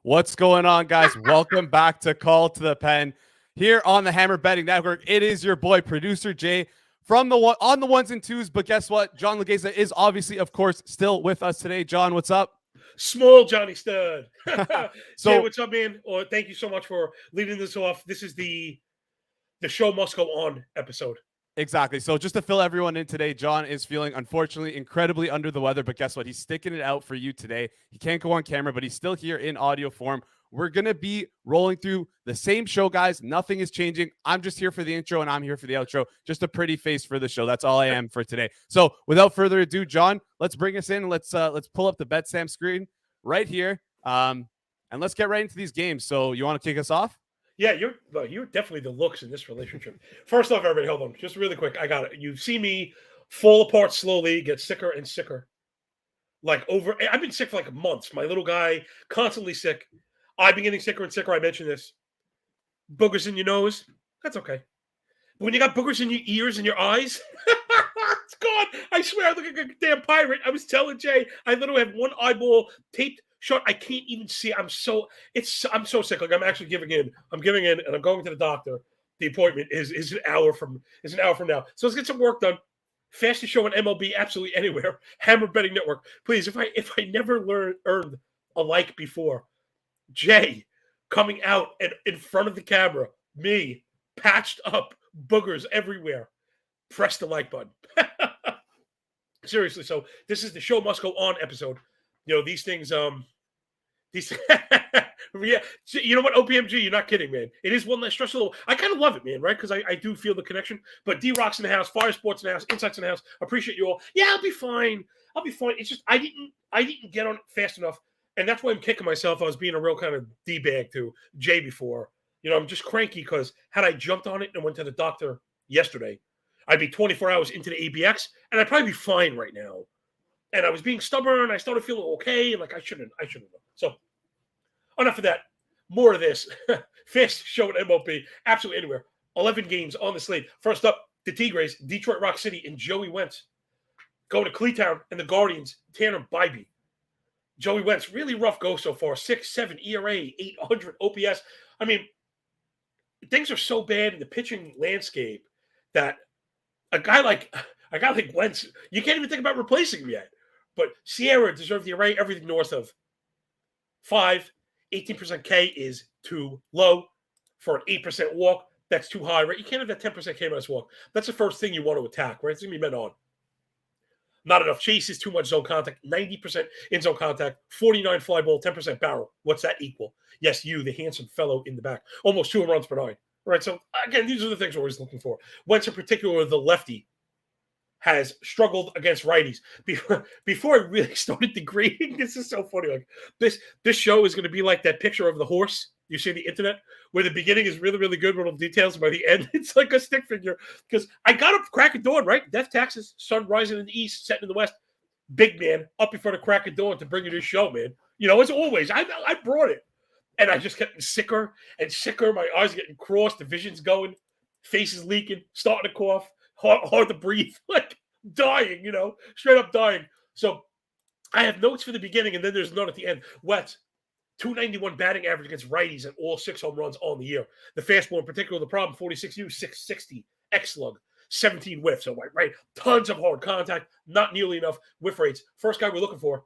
What's going on, guys? Welcome back to Call to the Pen here on the Hammer Betting Network. It is your boy, producer Jay, from on the ones and twos. But guess what? John Laghezza is obviously, of course, still with us today. John, what's up? Small Johnny Stud. So, Jay, what's up, man? Thank you so much for leading this off. This is the show must go on episode. Exactly. So just to fill everyone in today, John is feeling, unfortunately, incredibly under the weather. But guess what? He's sticking it out for you today. He can't go on camera, but he's still here in audio form. We're going to be rolling through the same show, guys. Nothing is changing. I'm just here for the intro, and I'm here for the outro. Just a pretty face for the show. That's all I am for today. So without further ado, John, let's bring us in. Let's pull up the BetSam screen right here, and let's get right into these games. So you want to kick us off? Yeah, you're definitely the looks in this relationship. First off, everybody, hold on. Just really quick. I got it. You see me fall apart slowly, get sicker and sicker. I've been sick for like months. My little guy, constantly sick. I've been getting sicker and sicker. I mentioned this. Boogers in your nose. That's okay. But when you got boogers in your ears and your eyes, it's gone. I swear I look like a damn pirate. I was telling Jay, I literally have one eyeball taped shut. I can't even see. I'm so sick. Like I'm actually giving in. I'm giving in, and I'm going to the doctor. The appointment is an hour from now. So let's get some work done. Fastest show on MLB, absolutely anywhere. Hammer Betting Network. Please, if I never earned a like before, Jay coming out and in front of the camera, me patched up, boogers everywhere. Press the like button. Seriously. So this is the show must go on episode. You know, these things, yeah, you know what, OPMG, you're not kidding, man. It is one less stressful. I kind of love it, man, right? Because I do feel the connection. But D-Rock's in the house, Fire Sports in the house, Insights in the house. Appreciate you all. Yeah, I'll be fine. It's just I didn't get on it fast enough. And that's why I'm kicking myself. I was being a real kind of D-bag to Jay before. You know, I'm just cranky because had I jumped on it and went to the doctor yesterday, I'd be 24 hours into the ABX, and I'd probably be fine right now. And I was being stubborn. I started feeling okay. Like I shouldn't have. So enough of that. More of this. Fast show at MLB. Absolutely anywhere. 11 games on the slate. First up, the Tigres, Detroit Rock City, and Joey Wentz. Going to Cleatown and the Guardians, Tanner Bybee. Joey Wentz, really rough go so far. 6.7 ERA, 800 OPS. I mean, things are so bad in the pitching landscape that a guy like Wentz, you can't even think about replacing him yet. But Sierra deserved the array, everything north of 5. 18% K is too low. For an 8% walk, that's too high, right? You can't have that 10% K minus walk. That's the first thing you want to attack, right? It's going to be meant on. Not enough chases, too much zone contact, 90% in zone contact, 49 fly ball, 10% barrel. What's that equal? Yes, you, the handsome fellow in the back. Almost 2 runs per 9. Right, so again, these are the things we're always looking for. Wentz in particular, the lefty, has struggled against righties. Before I really started degrading, this is so funny. Like this show is going to be like that picture of the horse you see on the internet, where the beginning is really, really good with all the details, and by the end, it's like a stick figure. Because I got up crack of dawn, right? Death taxes, sun rising in the east, setting in the west. Big man up before the crack of dawn to bring you this show, man. You know, as always, I brought it. And I just kept sicker and sicker. My eyes getting crossed, the vision's going, face is leaking, starting to cough. Hard to breathe, like dying, you know, straight up dying. So I have notes for the beginning, and then there's none at the end. Wentz, 291 batting average against righties and all 6 home runs on the year. The fastball in particular, the problem, 46 U, 660, X-slug, 17 whiffs. So, right, tons of hard contact, not nearly enough whiff rates. First guy we're looking for,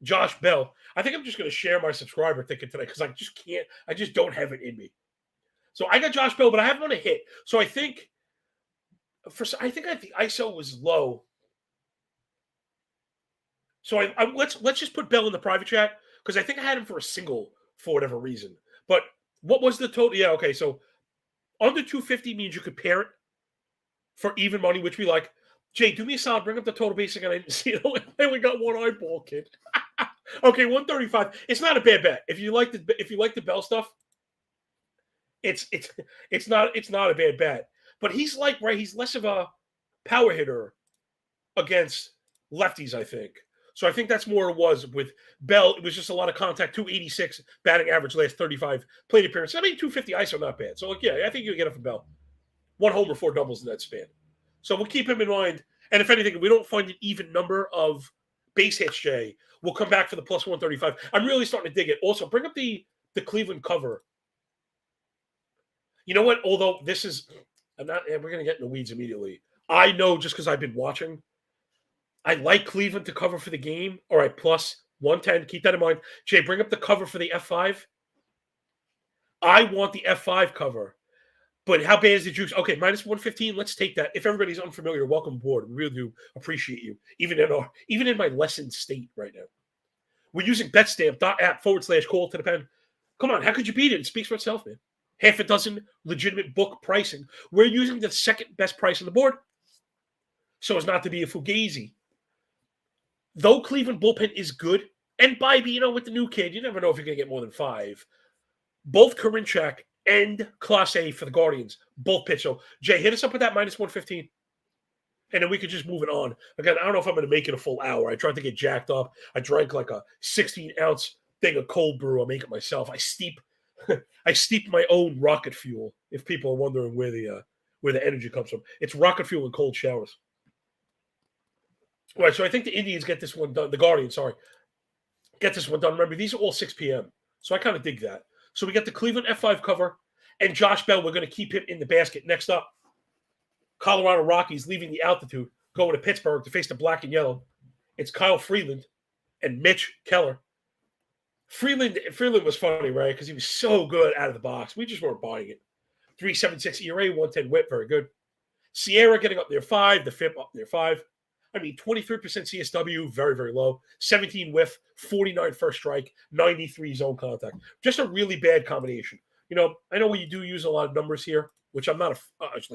Josh Bell. I think I'm just going to share my subscriber ticket today because I just don't have it in me. So I got Josh Bell, but I have him on a hit. So I think the ISO was low. So let's just put Bell in the private chat because I think I had him for a single for whatever reason. But what was the total? Yeah, okay. So under 250 means you could pair it for even money, which we like. Jay, do me a solid. Bring up the total basic, and I didn't see it. I only got one eyeball, kid. Okay, 135. It's not a bad bet if you like the Bell stuff. It's not a bad bet. But he's less of a power hitter against lefties, I think. So I think that's more it was with Bell. It was just a lot of contact, 286 batting average last 35 plate appearances. I mean, 250 ISO, not bad. So, yeah, I think you'll get it from Bell. 1 homer, 4 doubles in that span. So we'll keep him in mind. And if anything, if we don't find an even number of base hits, Jay. We'll come back for the plus 135. I'm really starting to dig it. Also, bring up the Cleveland cover. You know what? Although this is, we're going to get in the weeds immediately. I know just because I've been watching. I like Cleveland to cover for the game. All right, plus 110. Keep that in mind. Jay, bring up the cover for the F5. I want the F5 cover. But how bad is the juice? Okay, minus 115. Let's take that. If everybody's unfamiliar, welcome aboard. We really do appreciate you, even in my lesson state right now. We're using betstamp.app/call to the pen. Come on, how could you beat it? It speaks for itself, man. Half a dozen legitimate book pricing. We're using the second best price on the board, so as not to be a fugazi. Though Cleveland bullpen is good, and by with the new kid, you never know if you're going to get more than 5. Both Karinchak and Class A for the Guardians, both pitch. So, Jay, hit us up with that minus 115. And then we could just move it on. Again, I don't know if I'm going to make it a full hour. I tried to get jacked up. I drank like a 16-ounce thing of cold brew. I make it myself. I steep my own rocket fuel, if people are wondering where the energy comes from. It's rocket fuel and cold showers. All right, so I think the Indians get this one done. The Guardians, sorry. Get this one done. Remember, these are all 6 p.m. So I kind of dig that. So we got the Cleveland F5 cover, and Josh Bell, we're going to keep him in the basket. Next up, Colorado Rockies leaving the altitude, going to Pittsburgh to face the black and yellow. It's Kyle Freeland and Mitch Keller. Freeland was funny, right? Because he was so good out of the box. We just weren't buying it. 3.76 ERA, 110 whip, very good. Sierra getting up near 5, the FIP up near 5. 23% CSW, very, very low. 17 whiff, 49 first strike, 93 zone contact. Just a really bad combination. I know we do use a lot of numbers here, which I'm not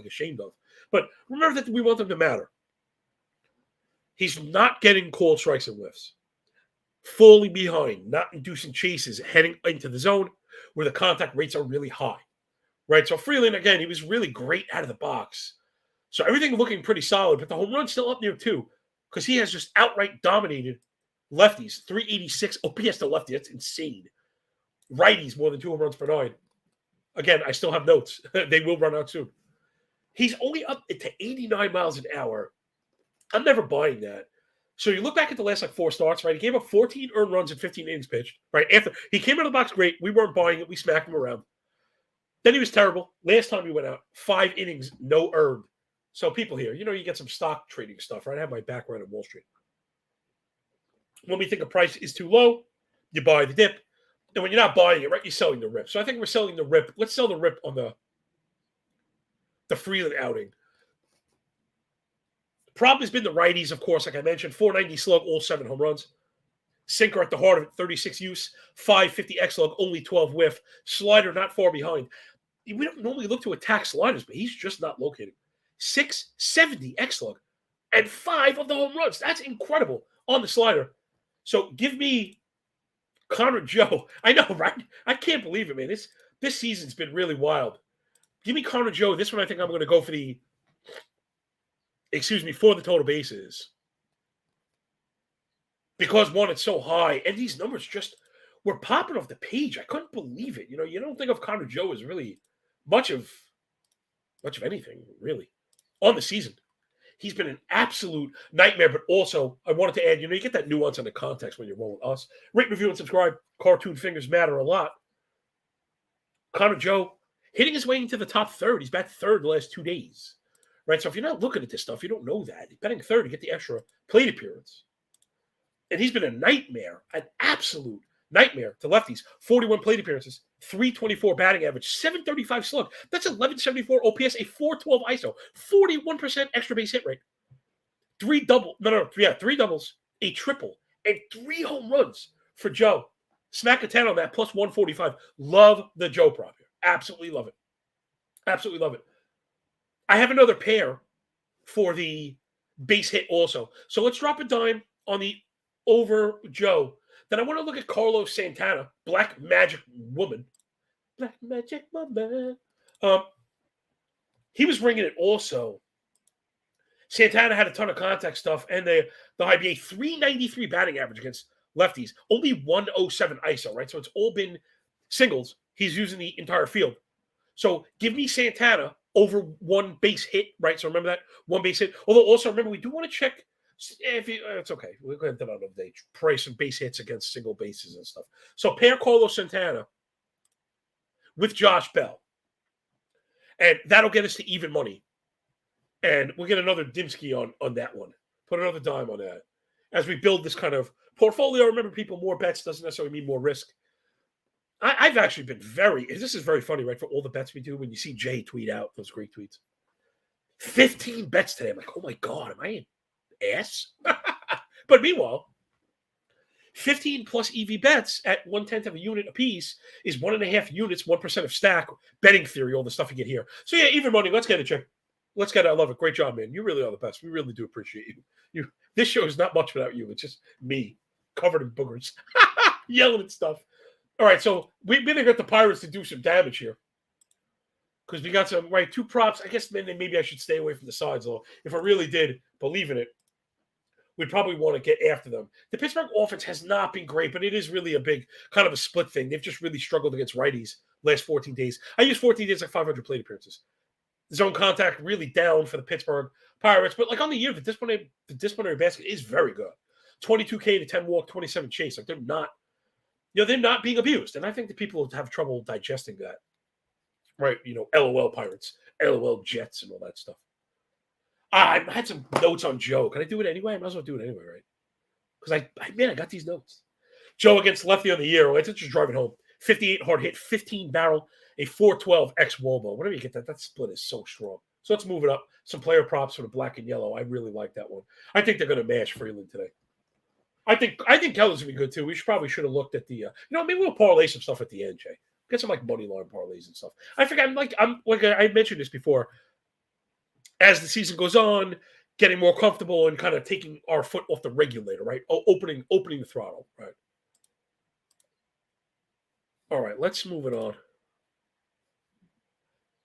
ashamed of. But remember that we want them to matter. He's not getting cold strikes and whiffs. Fully behind, not inducing chases, heading into the zone where the contact rates are really high. Right? So Freeland, again, he was really great out of the box. So everything looking pretty solid, but the home run's still up near 2 because he has just outright dominated lefties. 386 OPS to lefty. That's insane. Righties, more than 2 home runs per 9. Again, I still have notes. They will run out soon. He's only up to 89 miles an hour. I'm never buying that. So you look back at the last 4 starts, right? He gave up 14 earned runs and 15 innings pitched, right? After he came out of the box great. We weren't buying it. We smacked him around. Then he was terrible. Last time he went out, 5 innings, no earned. So people here, you get some stock trading stuff, right? I have my background in Wall Street. When we think a price is too low, you buy the dip. And when you're not buying it, right, you're selling the rip. So I think we're selling the rip. Let's sell the rip on the Freeland outing. The problem has been the righties, of course, like I mentioned. 490 slug, all 7 home runs. Sinker at the heart of it, 36 use. 550 X slug, only 12 whiff. Slider not far behind. We don't normally look to attack sliders, but he's just not located. 670 X-Slug and 5 of the home runs. That's incredible on the slider. So give me Connor Joe. I know, right? I can't believe it, man. This season's been really wild. Give me Connor Joe. This one I think I'm going to go for the total bases. Because, one, it's so high. And these numbers just were popping off the page. I couldn't believe it. You don't think of Connor Joe as really much of anything, really. On the season, he's been an absolute nightmare, but also I wanted to add, you get that nuance on the context when you're rolling us. Rate, review, and subscribe. Cartoon fingers matter a lot. Connor Joe hitting his way into the top third. He's batted third the last 2 days, right? So if you're not looking at this stuff, you don't know that. He's batting third to get the extra plate appearance. And he's been a nightmare, an absolute nightmare to lefties. 41 plate appearances, 324 batting average, 735 slug. That's 1174 OPS, a 412 ISO, 41% extra base hit rate. 3 doubles, a triple, and 3 home runs for Joe. Smack a 10 on that, plus 145. Love the Joe prop here. Absolutely love it. Absolutely love it. I have another pair for the base hit also. So let's drop a dime on the over Joe. Then I want to look at Carlos Santana, Black Magic Woman. Black Magic Woman. He was ringing it also. Santana had a ton of contact stuff, and the IBA 393 batting average against lefties. Only 107 ISO, right? So it's all been singles. He's using the entire field. So give me Santana over 1 base hit, right? So remember that 1 base hit. Although also remember, we do want to check It's okay. We're going to do that another day. Price some base hits against single bases and stuff. So pair Carlos Santana with Josh Bell, and that'll get us to even money. And we'll get another Dimsky on that one. Put another dime on that as we build this kind of portfolio. Remember, people, more bets doesn't necessarily mean more risk. I've actually been this is very funny, right? For all the bets we do, when you see Jay tweet out those great tweets, 15 bets today. I'm like, oh my God, am I an ass? But meanwhile, 15 plus EV bets at 1/10 of a unit apiece is 1.5 units, 1% of stack, betting theory, all the stuff you get here. So yeah, even money. Let's get it, Jay. Let's get it. I love it. Great job, man. You really are the best. We really do appreciate you. This show is not much without you. It's just me covered in boogers, yelling at stuff. All right, so we're going to get the Pirates to do some damage here because we got some, right, 2 props. I guess maybe I should stay away from the sides, though. If I really did believe in it, we'd probably want to get after them. The Pittsburgh offense has not been great, but it is really a big kind of a split thing. They've just really struggled against righties last 14 days. I use 14 days like 500 plate appearances. Zone contact really down for the Pittsburgh Pirates, but like on the year, the disciplinary basket is very good. 22K to 10 walk, 27 chase. Like they're not being abused. And I think that people have trouble digesting that. Right. LOL Pirates, LOL Jets, and all that stuff. I had some notes on Joe. Can I do it anyway? I might as well do it anyway, right? Because I got these notes. Joe against lefty on the year. Let's just drive it home. 58 hard hit, 15 barrel, a 412 X Wobo. Whenever you get that split is so strong. So let's move it up. Some player props for the black and yellow. I really like that one. I think they're going to mash Freeland today. I think Keller's gonna be good too. We should have looked at the maybe we'll parlay some stuff at the end, Jay. Get some like money line parlays and stuff. I forgot. I'm like I mentioned this before. As the season goes on, getting more comfortable and kind of taking our foot off the regulator, right? Opening the throttle, right? All right, let's move it on.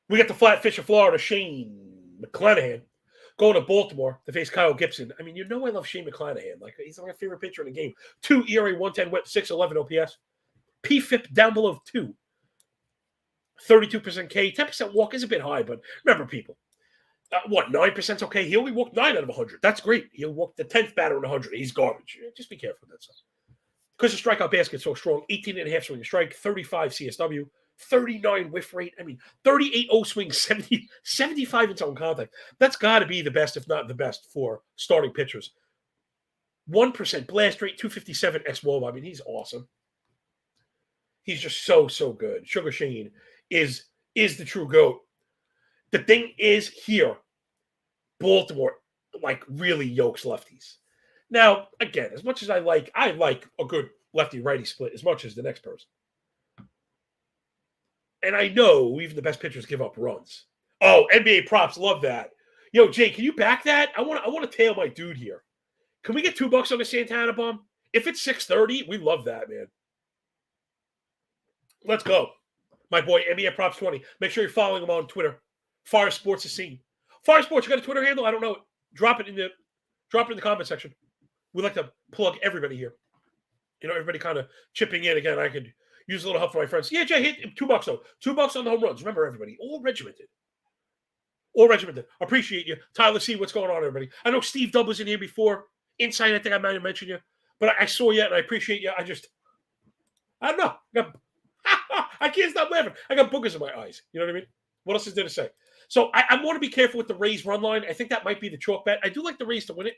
We got the Flatfish of Florida, Shane McClanahan, going to Baltimore to face Kyle Gibson. I mean, I love Shane McClanahan. Like, he's my favorite pitcher in the game. 2 ERA, 110 whip, 611 OPS. PFIP down below 2. 32% K. 10% walk is a bit high, but remember, people, 9% okay? He only walked 9 out of 100. That's great. He'll walk the 10th batter in 100. He's garbage. Just be careful with that stuff. Because the strikeout basket's so strong, 18.5 swing and strike, 35 CSW, 39 whiff rate. I mean, 38 O swing, 75 in zone contact. That's got to be the best, if not the best, for starting pitchers. 1% blast rate, 257 X-Wob. I mean, he's awesome. He's just so good. Sugar Shane is the true GOAT. The thing is here, Baltimore, really yokes lefties. Now, again, as much as I like a good lefty-righty split as much as the next person. And I know even the best pitchers give up runs. Oh, NBA props, love that. Yo, Jay, can you back that? I want to tail my dude here. Can we get $2 on the Santana bomb? If it's 630, we love that, man. Let's go. My boy, NBA props 20. Make sure you're following him on Twitter. Fire Sports is seen. Fire Sports, you got a Twitter handle? I don't know it. Drop it in the comment section. We like to plug everybody here. Everybody kind of chipping in. Again, I could use a little help from my friends. Yeah, Jay, hit $2 though. $2 on the home runs. Remember, everybody, all regimented. Appreciate you. Tyler C., what's going on, everybody? I know Steve Dubb was in here before. Insight, I think I might have mentioned you. But I saw you and I appreciate you. I don't know. I can't stop laughing. I got boogers in my eyes. You know what I mean? What else is there to say? So I want to be careful with the Rays run line. I think that might be the chalk bet. I do like the Rays to win it.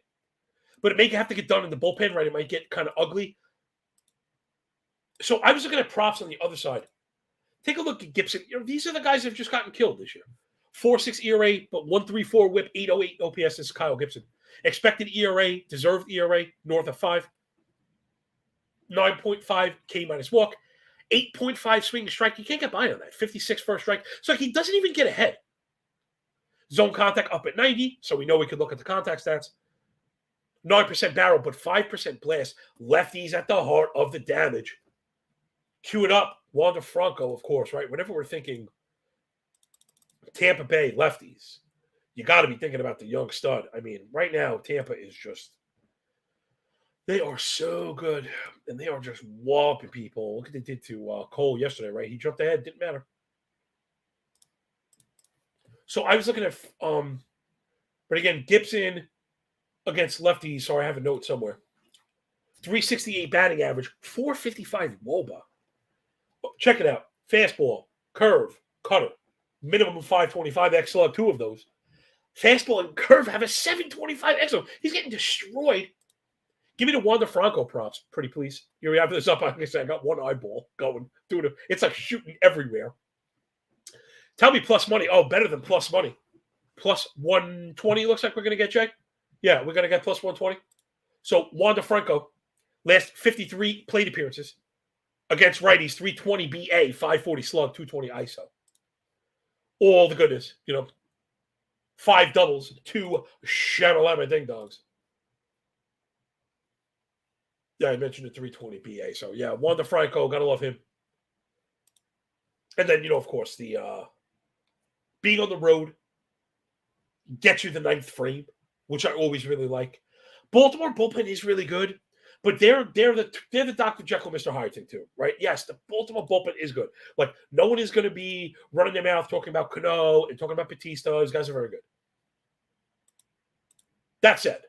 But it may have to get done in the bullpen, right? It might get kind of ugly. So I was looking at props on the other side. Take a look at Gibson. These are the guys that have just gotten killed this year. 4.6 ERA, but 1.34 whip, 8.08 OPS is Kyle Gibson. Expected ERA, deserved ERA, north of 5. 9.5 K minus walk. 8.5 swing and strike. You can't get by on that. 56 first strike. So he doesn't even get ahead. Zone contact up at 90. So we know we could look at the contact stats. 9% barrel, but 5% blast. Lefties at the heart of the damage. Cue it up. Wander Franco, of course, right? Whenever we're thinking Tampa Bay lefties, you got to be thinking about the young stud. I mean, right now, Tampa is just, they are so good. And they are just whopping people. Look what they did to Cole yesterday, right? He jumped ahead. Didn't matter. So I was looking at, but again, Gibson, against lefties, so I have a note somewhere. 368 batting average, 455 WOBA. Check it out. Fastball, curve, cutter. Minimum of 525 X slug, 2 of those. Fastball and curve have a 725 X slug. He's getting destroyed. Give me the Wander Franco props, pretty please. Here we have this up. Like I said, I got one eyeball going. It's like shooting everywhere. Tell me plus money. Oh, better than plus money. Plus 120 looks like we're going to get, Jay. Yeah, we're going to get plus 120. So Wander Franco, last 53 plate appearances against righties, 320 BA, 540 slug, 220 ISO. All the goodness, 5 doubles, 2 shamalama ding dongs. Yeah, I mentioned the 320 BA. So, yeah, Wander Franco, got to love him. And then, of course, the being on the road gets you the 9th frame, which I always really like. Baltimore bullpen is really good, but they're the Dr. Jekyll, Mr. Hyde thing too, right? Yes, the Baltimore bullpen is good. Like, no one is going to be running their mouth talking about Cano and talking about Batista. Those guys are very good. That said,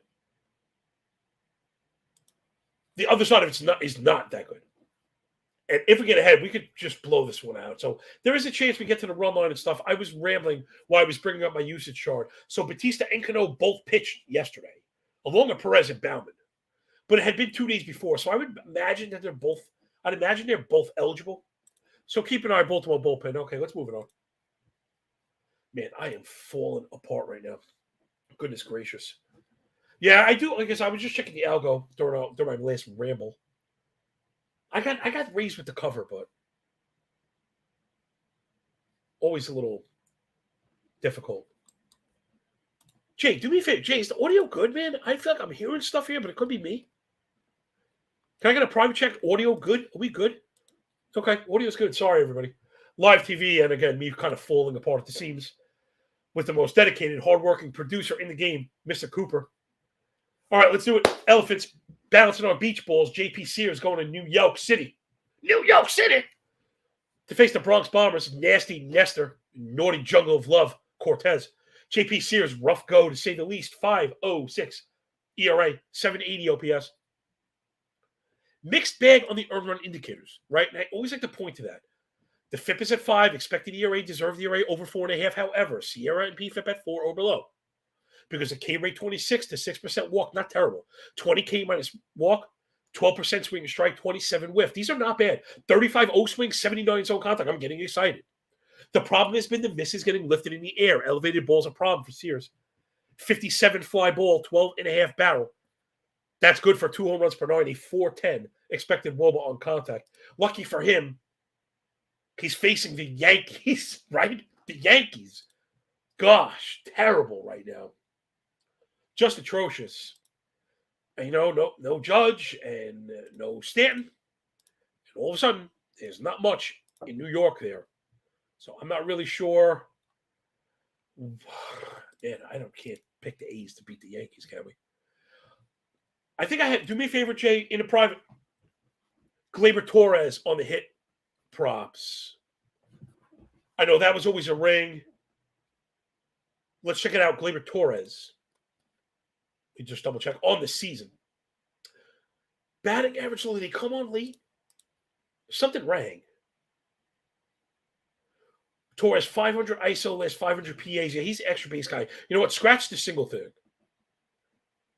the other side of it is not that good. And if we get ahead, we could just blow this one out. So there is a chance we get to the run line and stuff. I was rambling while I was bringing up my usage chart. So Batista and Cano both pitched yesterday, along with Perez and Baumann. But it had been 2 days before. So I would imagine that they're both eligible. So keep an eye on Baltimore bullpen. Okay, let's move it on. Man, I am falling apart right now. Goodness gracious. Yeah, I do. I guess I was just checking the algo during my last ramble. I got raised with the cover, but always a little difficult. Jay, do me a favor. Jay, is the audio good, man? I feel like I'm hearing stuff here, but it could be me. Can I get a private check? Audio good? Are we good? Okay, audio's good. Sorry, everybody. Live TV, and again, me kind of falling apart at the seams with the most dedicated, hardworking producer in the game, Mr. Cooper. All right, let's do it. Elephants bouncing on beach balls. JP Sears going to New York City. New York City! To face the Bronx Bombers, nasty Nestor, naughty jungle of love, Cortez. JP Sears, rough go to say the least. 5.06 ERA, 780 OPS. Mixed bag on the earned run indicators, right? And I always like to point to that. The FIP is at 5, expected ERA, deserved ERA over 4.5. However, Sierra and PFIP at 4 or below. Because the K rate 26 to 6% walk, not terrible. 20K minus walk, 12% swing and strike, 27 whiff. These are not bad. 35 O swing, 79 zone contact. I'm getting excited. The problem has been the misses getting lifted in the air. Elevated ball's a problem for Sears. 57 fly ball, 12.5 barrel. That's good for 2 home runs per 9, a 4.10 expected WOBA on contact. Lucky for him, he's facing the Yankees, right? The Yankees. Gosh, terrible right now. Just atrocious. And, no Judge and no Stanton. And all of a sudden, there's not much in New York there. So I'm not really sure. Man, can't pick the A's to beat the Yankees, can we? I think do me a favor, Jay, in a private. Gleyber Torres on the hit props. I know that was always a ring. Let's check it out. Gleyber Torres. You just double check on the season. Batting average, did he come on late? Something rang. Torres, 500 ISO, last 500 PAs. Yeah, he's an extra base guy. You know what? Scratch the single thing.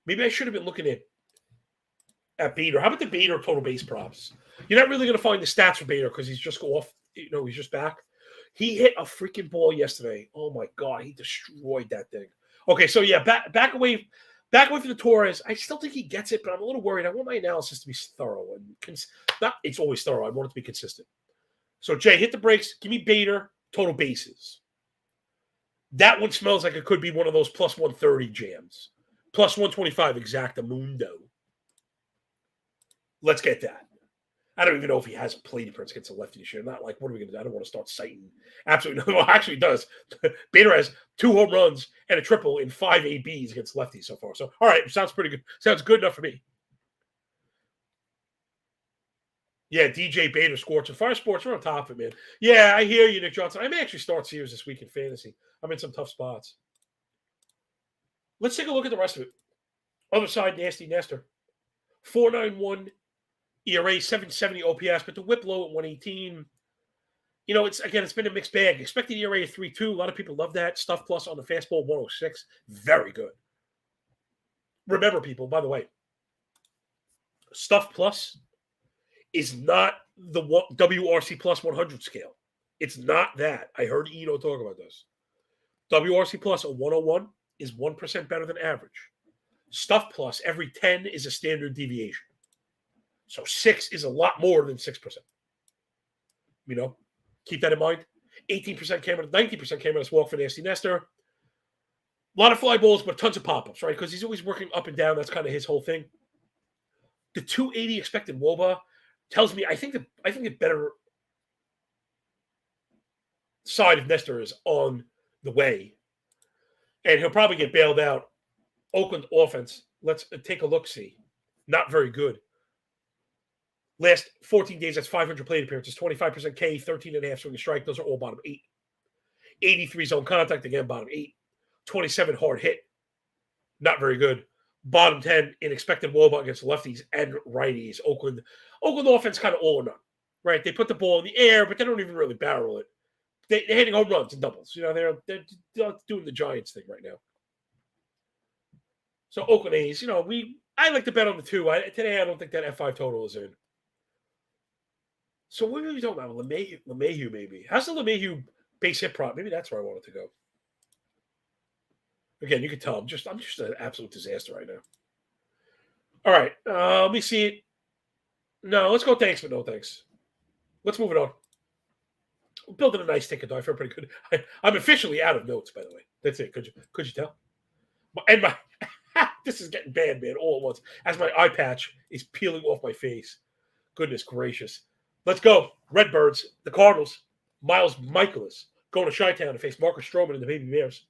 Maybe I should have been looking at Bader. How about the Bader total base props? You're not really going to find the stats for Bader because he's just off. He's just back. He hit a freaking ball yesterday. Oh my God, he destroyed that thing. Okay, so yeah, back away from the Torres. I still think he gets it, but I'm a little worried. I want my analysis to be thorough and it's always thorough. I want it to be consistent. So Jay, hit the brakes. Give me Bader total bases. That one smells like it could be one of those plus 130 jams. Plus 125 exactamundo. Let's get that. I don't even know if he has a plate appearance against a lefty this year. Not like, what are we going to do? I don't want to start citing. Absolutely no. Well, actually, he does. Bader has 2 home runs and a triple in 5 ABs against lefties so far. So, all right, sounds pretty good. Sounds good enough for me. Yeah, DJ Bader scorching. Fire Sports, we're on top of it, man. Yeah, I hear you, Nick Johnson. I may actually start Sears this week in fantasy. I'm in some tough spots. Let's take a look at the rest of it. Other side, Nasty Nestor. 4.91 ERA, 770 OPS, but the whip low at 118. It's been a mixed bag. Expected ERA of 3.2. A lot of people love that. Stuff plus on the fastball, 106. Very good. Remember, people, by the way, Stuff plus is not the WRC plus 100 scale. It's not that. I heard Eno talk about this. WRC plus, a 101, is 1% better than average. Stuff plus, every 10 is a standard deviation. So 6 is a lot more than 6%. Keep that in mind. 18% came out, 19% came out as walk for Nasty Nestor. A lot of fly balls, but tons of pop-ups, right? Because he's always working up and down. That's kind of his whole thing. The 280 expected WOBA tells me I think the better side of Nestor is on the way. And he'll probably get bailed out. Oakland offense, let's take a look-see. Not very good. Last 14 days, that's 500 plate appearances, 25% K, 13.5 swing and strike. Those are all bottom 8. 83 zone contact, again, bottom 8. 27 hard hit. Not very good. Bottom 10 in expected WOBA against lefties and righties. Oakland offense kind of all or none, right? They put the ball in the air, but they don't even really barrel it. They're hitting home runs and doubles. They're doing the Giants thing right now. So Oakland A's, I like to bet on the 2. Today I don't think that F5 total is in. So what are we talking about? LeMahieu maybe. How's the LeMahieu base hit prop? Maybe that's where I wanted to go. Again, you can tell I'm just an absolute disaster right now. All right, let me see it. No, let's go thanks, but no thanks. Let's move it on. I'm building a nice ticket, though. I feel pretty good. I'm officially out of notes, by the way. That's it. Could you tell? And my this is getting bad, man, all at once. As my eye patch is peeling off my face. Goodness gracious. Let's go. Redbirds, the Cardinals. Miles Michaelis going to Chi-Town to face Marcus Stroman and the Baby Bears.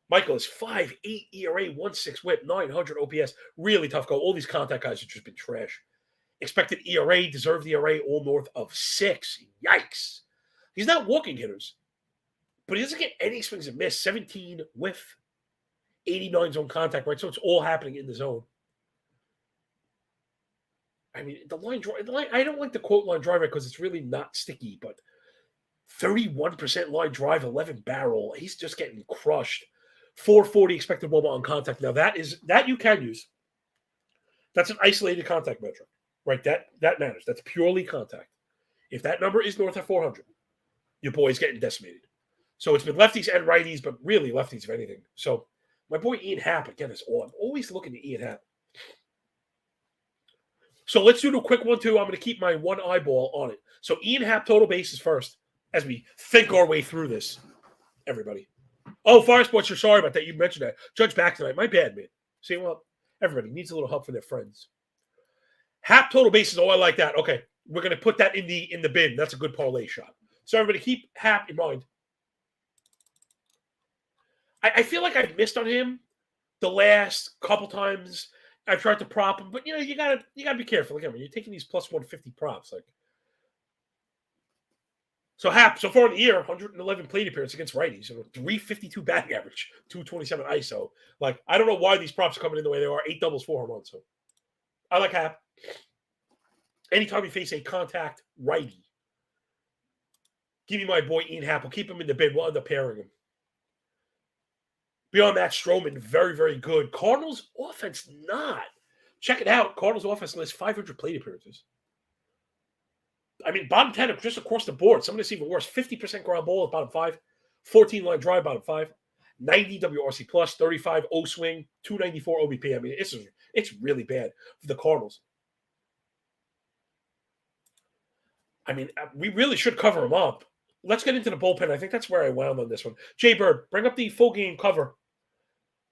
Michaelis, 5.8 ERA, 1.6 whip, 900 OPS. Really tough go. All these contact guys have just been trash. Expected ERA, deserved ERA, all north of 6. Yikes. He's not walking hitters, but he doesn't get any swings and miss. 17 whiff, 89 zone contact, right? So it's all happening in the zone. I mean, the line drive, I don't like the quote line drive because it's really not sticky, but 31% line drive, 11 barrel. He's just getting crushed. 440 expected WOBA on contact. Now that you can use. That's an isolated contact metric, right? That matters. That's purely contact. If that number is north of 400, your boy's getting decimated. So it's been lefties and righties, but really lefties if anything. So my boy Ian Happ, again, is all. I'm always looking at Ian Happ. So let's do the quick 1-2. I'm going to keep my one eyeball on it. So Ian Happ total bases first as we think our way through this, everybody. Oh, Fire Sports, you're sorry about that. You mentioned that. Judge back tonight. My bad, man. See, well, everybody needs a little help from their friends. Happ total bases. Oh, I like that. Okay, we're going to put that in the bin. That's a good parlay shot. So everybody keep Happ in mind. I feel like I've missed on him the last couple times I've tried to prop him, but you gotta be careful. Again, when you're taking these plus 150 props, so Happ so far in the year, 111 plate appearance against righties, 352 batting average, 227 ISO. I don't know why these props are coming in the way they are. 8 doubles, 4 home runs. So I like Happ. Anytime you face a contact righty, give me my boy Ian Happ. We'll keep him in the bin. We'll end up pairing him. Beyond that, Stroman, very, very good. Cardinals offense, not. Check it out. Cardinals offense lists 500 plate appearances. I mean, bottom 10 just across the board. Some of this even worse. 50% ground ball at bottom 5. 14 line drive, bottom 5. 90 WRC plus, 35 O swing, 294 OBP. I mean, it's really bad for the Cardinals. I mean, we really should cover them up. Let's get into the bullpen. I think that's where I wound on this one. Jay Bird, bring up the full game cover.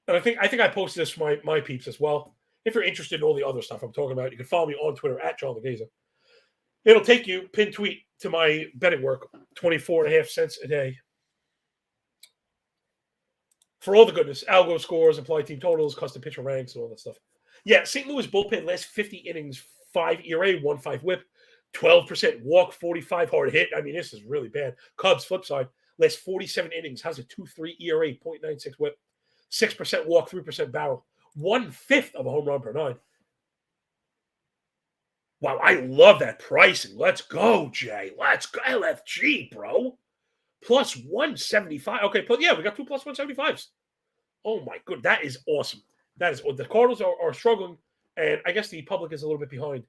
And I think I posted this for my peeps as well. If you're interested in all the other stuff I'm talking about, you can follow me on Twitter at John Laghezza. It'll take you, pin tweet, to my betting work, 24.5 cents a day. For all the goodness, algo scores, applied team totals, custom pitcher ranks, and all that stuff. Yeah, St. Louis bullpen last 50 innings, 5 ERA, 1.5 whip, 12% walk, 45 hard hit. I mean, this is really bad. Cubs, flip side, last 47 innings, has a 2.3 ERA, 0.96 whip, 6% walk, 3% barrel, 1/5 of a home run per 9. Wow, I love that pricing. Let's go, Jay. Let's go. LFG, bro. Plus 175. Okay, but yeah, we got 2 plus 175s. Oh my good. That is awesome. That is the Cardinals are struggling, and I guess the public is a little bit behind.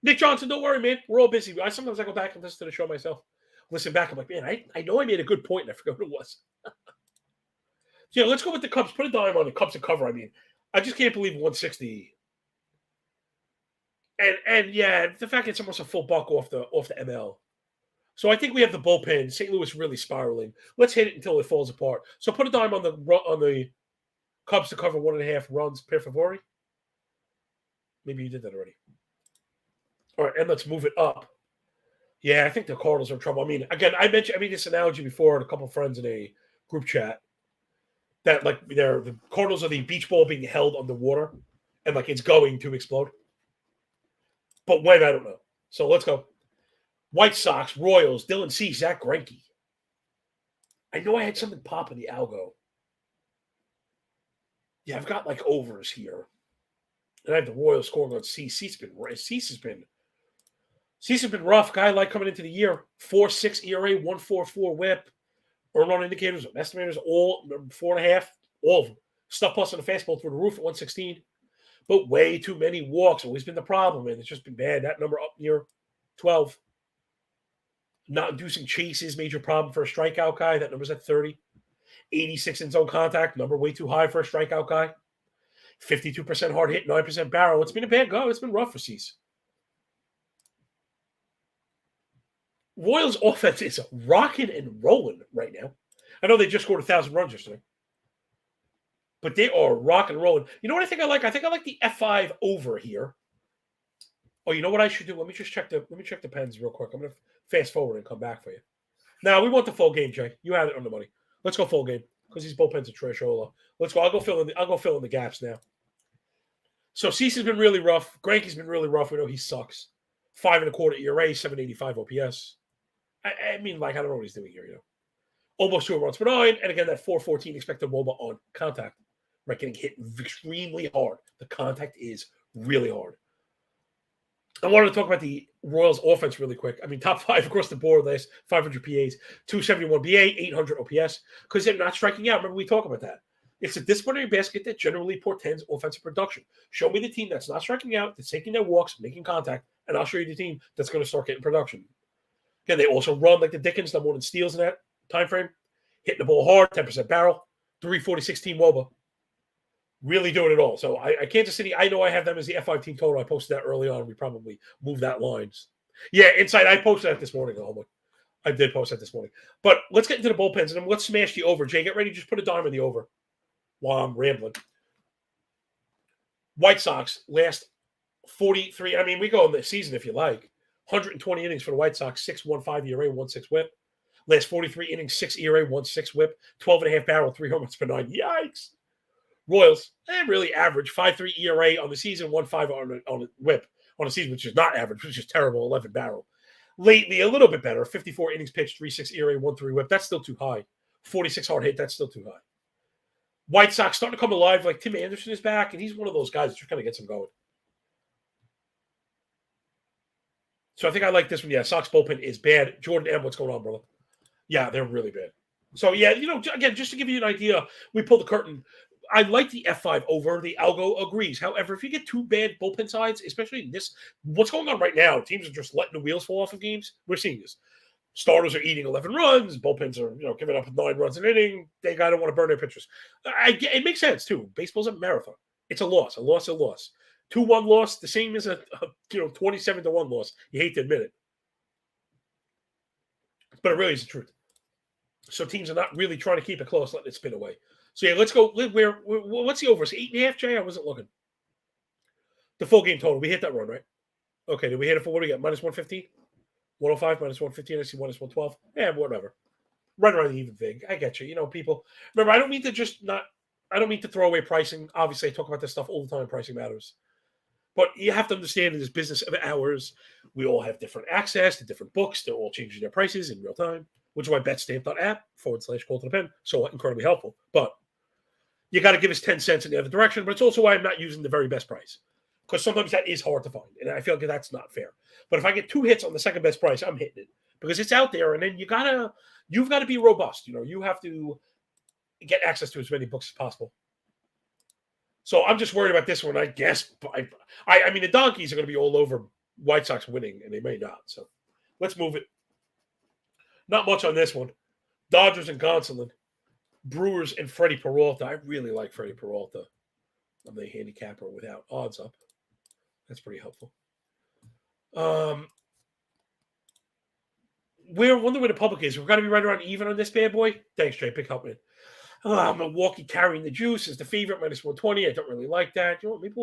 Nick Johnson, don't worry, man. We're all busy. Sometimes I go back and listen to the show myself. Listen back, I'm like, man, I know I made a good point, and I forgot what it was. Yeah, let's go with the Cubs. Put a dime on the Cubs to cover. I mean, I just can't believe 160. And yeah, the fact it's almost a full buck off the ML. So I think we have the bullpen. St. Louis really spiraling. Let's hit it until it falls apart. So put a dime on the Cubs to cover 1.5 runs per favore. Maybe you did that already. All right, and let's move it up. Yeah, I think the Cardinals are in trouble. I mean, again, I made this analogy before to a couple of friends in a group chat that like the Cardinals are the beach ball being held underwater, and like it's going to explode. But when, I don't know. So let's go. White Sox, Royals, Dylan C, Zach Greinke. I know I had something pop in the algo. Yeah, I've got like overs here. And I have the Royals scoring on Cease. Cease has been rough. Guy like coming into the year. 4.6 ERA, 1.44 whip. Earned run indicators, estimators, all 4.5. All of them. Stuff plus on the fastball through the roof at 116. But way too many walks. Always been the problem, and it's just been bad. That number up near 12. Not inducing chases, major problem for a strikeout guy. That number's at 30. 86 in zone contact, number way too high for a strikeout guy. 52% hard hit, 9% barrel. It's been a bad go. It's been rough for Cease. Royals offense is rocking and rolling right now. I know they just scored 1,000 runs yesterday. But they are rock and rolling. You know what I think I like? I think I like the F5 over here. Oh, you know what I should do? Let me check the pens real quick. I'm gonna fast forward and come back for you. Now we want the full game, Jay. You had it on the money. Let's go full game because these bullpens are trashola. Let's go. I'll go fill in the gaps now. So Cease has been really rough. Greinke's been really rough. We know he sucks. 5.25 ERA, 785 OPS. I mean, like I don't know what he's doing here. You know, almost 2 runs per 9, and again that 4.14 expected WOBA on contact. Right, getting hit extremely hard. The contact is really hard. I wanted to talk about the Royals offense really quick. I mean, top 5 across the board, last 500 PAs, 271 BA, 800 OPS, because they're not striking out. Remember, we talk about that. It's a disciplinary basket that generally portends offensive production. Show me the team that's not striking out, that's taking their walks, making contact, and I'll show you the team that's going to start getting production. Again, they also run like the Dickens, number 1 in steals in that time frame, hitting the ball hard, 10% barrel, 346 team WOBA. Really doing it all. So I Kansas City, I know I have them as the F5 team total. I posted that early on. We probably moved that lines. Yeah, inside. I posted that this morning. I did post that this morning. But let's get into the bullpens and then let's smash the over. Jay, get ready. Just put a dime in the over while I'm rambling. White Sox, last 43. I mean, we go in the season if you like. 120 innings for the White Sox, 6.15 ERA, 1.6 whip. Last 43 innings, 6 ERA, 1.6 whip. 12.5 barrel, 3 home runs per 9. Yikes. Royals, really average, 5.3 ERA on the season, 1.5 on a whip on a season, which is not average, which is terrible, 11 barrel. Lately, a little bit better, 54 innings pitched, 3.6 ERA, 1.3 whip. That's still too high. 46 hard hit, that's still too high. White Sox starting to come alive, like Tim Anderson is back, and he's one of those guys that just kind of gets him going. So I think I like this one. Yeah, Sox bullpen is bad. Jordan M., what's going on, brother? Yeah, they're really bad. So, yeah, again, just to give you an idea, we pulled the curtain. I like the F5 over. The algo agrees. However, if you get 2 bad bullpen sides, especially in this, what's going on right now, teams are just letting the wheels fall off of games. We're seeing this. Starters are eating 11 runs. Bullpens are, giving up 9 runs an inning. They got to want to burn their pitchers. It makes sense, too. Baseball's a marathon. It's a loss. A loss. 2-1 loss, the same as a 27-1 loss. You hate to admit it. But it really is the truth. So teams are not really trying to keep it close, letting it spin away. So, yeah, let's go. What's the over? Is 8.5, Jay? I wasn't looking. The full game total. We hit that run, right? Okay, did we hit it for what do we got? Minus 115? 105, minus 115. I see minus 112. Yeah, whatever. Right around the even thing. I get you. People. Remember, I don't mean to throw away pricing. Obviously, I talk about this stuff all the time. Pricing matters. But you have to understand in this business of ours, we all have different access to different books. They're all changing their prices in real time, which is why betstamp.app /call to the pen. So incredibly helpful. But you got to give us 10 cents in the other direction. But it's also why I'm not using the very best price, because sometimes that is hard to find, and I feel like that's not fair. But if I get 2 hits on the second best price, I'm hitting it because it's out there, and then you've got to be robust. You have to get access to as many books as possible. So I'm just worried about this one, I guess. I mean, the donkeys are going to be all over White Sox winning, and they may not. So let's move it. Not much on this one. Dodgers and Gonsolin. Brewers and Freddie Peralta. I really like Freddie Peralta. I'm the handicapper without odds up. That's pretty helpful. We're wondering where the public is. We're going to be right around even on this bad boy. Thanks, Jay. Big help, man. Milwaukee carrying the juice is the favorite, -120. I don't really like that. Maybe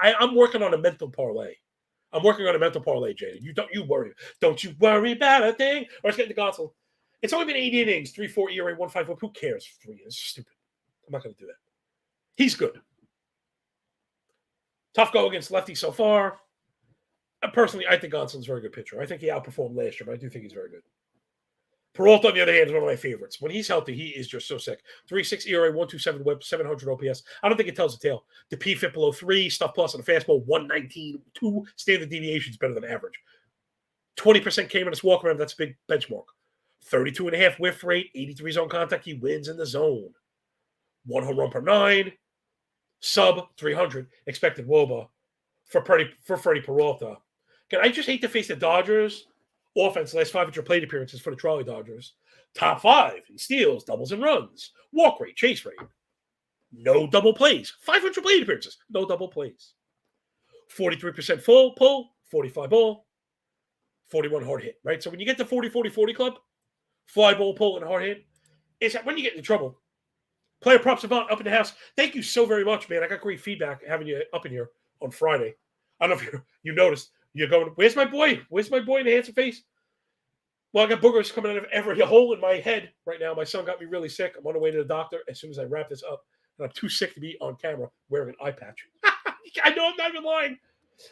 I'm working on a mental parlay. I'm working on a mental parlay, Jay. You worry. Don't you worry about a thing. Or let's get the Gonsolin. It's only been 8 innings, 3.4 ERA, 1.5 whip. Who cares? 3 years. Stupid. I'm not going to do that. He's good. Tough go against lefty so far. Personally, I think Gonsolin's a very good pitcher. I think he outperformed last year, but I do think he's very good. Peralta, on the other hand, is one of my favorites. When he's healthy, he is just so sick. 3.6 ERA, 1.27 whip, 700 OPS. I don't think it tells a tale. The P-FIP below 3, stuff plus on the fastball, 119, 2 standard deviations better than average. 20% K minus walk around, that's a big benchmark. 32.5 whiff rate, 83 zone contact. He wins in the zone. 1 home run per 9. Sub 300 expected WOBA for Freddie Peralta. Again, I just hate to face the Dodgers offense. Last 500 plate appearances for the Trolley Dodgers. Top 5 in steals, doubles, and runs. Walk rate, chase rate. No double plays. 500 plate appearances. No double plays. 43% full pull, 45 ball, 41 hard hit. Right. So when you get the 40-40-40 club, fly ball, pull, and hard hit, is that when you get into trouble. Player props about up in the house. Thank you so very much, man. I got great feedback having you up in here on Friday. I don't know if you noticed. You're going, where's my boy? Where's my boy in the handsome face? Well, I got boogers coming out of every hole in my head right now. My son got me really sick. I'm on the way to the doctor as soon as I wrap this up. And I'm too sick to be on camera wearing an eye patch. I know I'm not even lying.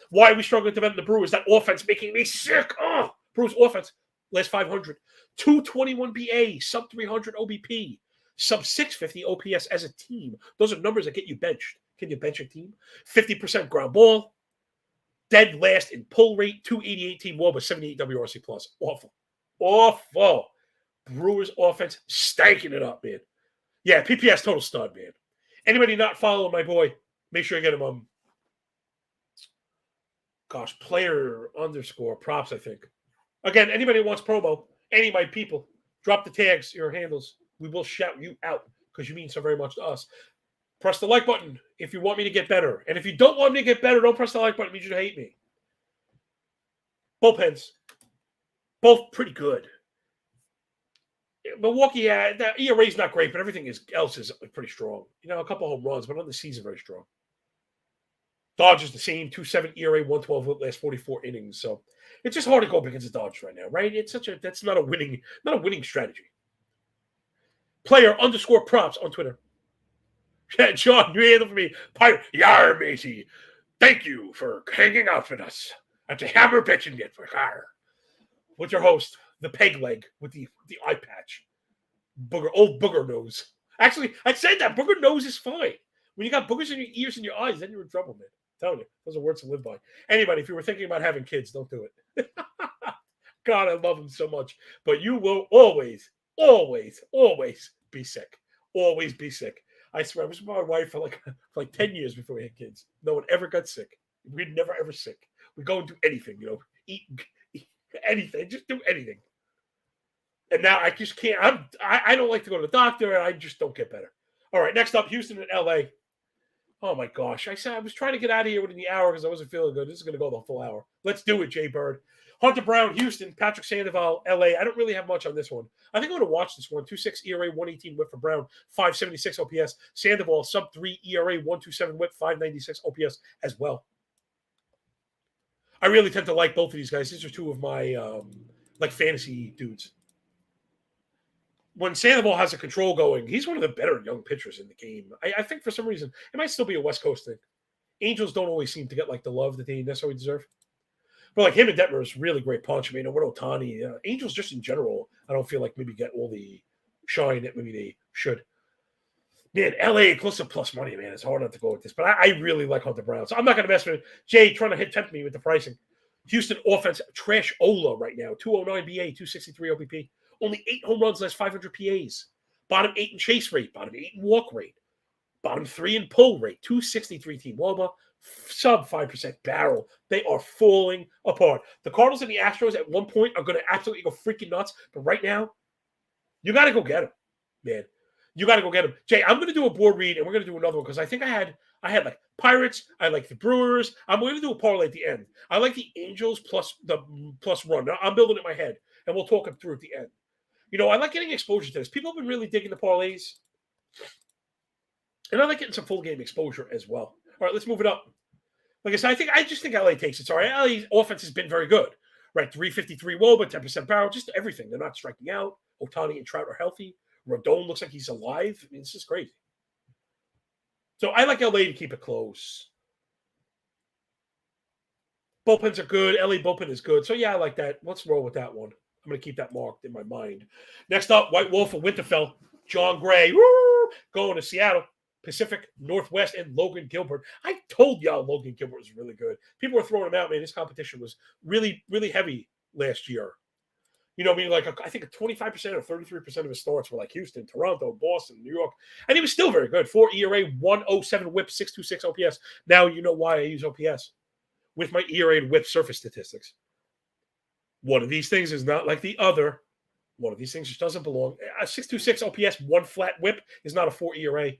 Why are we struggling to defend the Brewers? That offense making me sick. Oh, Brewers offense, last 500. 221 BA, sub 300 OBP, sub 650 OPS as a team. Those are numbers that get you benched. Can you bench a team? 50% ground ball. Dead last in pull rate, 288 team WOBA, 78 WRC plus. Awful. Awful. Brewers offense stanking it up, man. Yeah, PPS total stud, man. Anybody not following my boy, make sure you get him player _ props, I think. Again, anybody who wants promo, any of my people, drop the tags, your handles. We will shout you out because you mean so very much to us. Press the like button if you want me to get better. And if you don't want me to get better, don't press the like button. It means you hate me. Bullpens. Both pretty good. Milwaukee, the ERA is not great, but everything else is pretty strong. A couple home runs, but on the season, very strong. Dodgers the same, 2.7 ERA, 112 last 44 innings. So it's just hard to go up against the Dodgers right now, right? That's not a winning strategy. Player _ props on Twitter. John, you handle for me. Pirate, yar, matey. Thank you for hanging out with us at the Hammer Pitching Network. With your host, the peg leg with the eye patch. Old booger nose. Actually, I said that. Booger nose is fine. When you got boogers in your ears and your eyes, then you're in trouble, man. I'm telling you, those are words to live by. Anybody, if you were thinking about having kids, don't do it. God, I love them so much. But you will always, always, always be sick. Always be sick. I swear, I was with my wife for like 10 years before we had kids. No one ever got sick. We'd never, ever sick. We'd go and do anything, eat anything, just do anything. And now I just can't. I don't like to go to the doctor, and I just don't get better. All right, next up, Houston and LA. Oh, my gosh. I said I was trying to get out of here within the hour because I wasn't feeling good. This is going to go the full hour. Let's do it, Jay Bird. Hunter Brown, Houston, Patrick Sandoval, LA. I don't really have much on this one. I think I'm going to watch this one. 2.6 ERA, 118 whip for Brown, 576 OPS. Sandoval, sub 3 ERA, 127 whip, 596 OPS as well. I really tend to like both of these guys. These are two of my fantasy dudes. When Sandoval has a control going, he's one of the better young pitchers in the game. I think for some reason, it might still be a West Coast thing. Angels don't always seem to get the love that they necessarily deserve. But him and Detmer is really great punch. I mean, what Ohtani, Angels just in general, I don't feel like maybe get all the shine that maybe they should. Man, LA close to plus money, man. It's hard not to go with this, but I really like Hunter Brown. So I'm not going to mess with it. Jay trying to tempt me with the pricing. Houston offense, trash Ola right now. 209 BA, 263 OBP. Only 8 home runs, less 500 PAs. Bottom 8 in chase rate. Bottom 8 in walk rate. Bottom 3 in pull rate. 263 team WOBA. Sub 5% barrel. They are falling apart. The Cardinals and the Astros at one point are going to absolutely go freaking nuts. But right now, you got to go get them, man. You got to go get them. Jay, I'm going to do a board read, and we're going to do another one because I think I had like Pirates. I like the Brewers. I'm going to do a parlay at the end. I like the Angels plus run. Now, I'm building it in my head, and we'll talk it through at the end. You know, I like getting exposure to this. People have been really digging the parlays, and I like getting some full game exposure as well. All right, let's move it up. Like I said, I just think LA takes it. Sorry, LA's offense has been very good. Right, 353 WOBA, 10% barrel, just everything. They're not striking out. Ohtani and Trout are healthy. Rodon looks like he's alive. I mean, this is crazy. So I like LA to keep it close. Bullpens are good. LA bullpen is good. So yeah, I like that. Let's roll with that one. I'm going to keep that marked in my mind. Next up, White Wolf of Winterfell. John Gray. Woo! Going to Seattle. Pacific Northwest and Logan Gilbert. I told y'all Logan Gilbert was really good. People were throwing him out, man. His competition was really, really heavy last year. You know, I mean, like I think 25% or 33% of his starts were like Houston, Toronto, Boston, New York. And he was still very good. 4 ERA, 107 whip, 626 OPS. Now you know why I use OPS with my ERA and whip surface statistics. One of these things is not like the other. One of these things just doesn't belong. A 626 OPS, 1 flat whip is not a 4 ERA.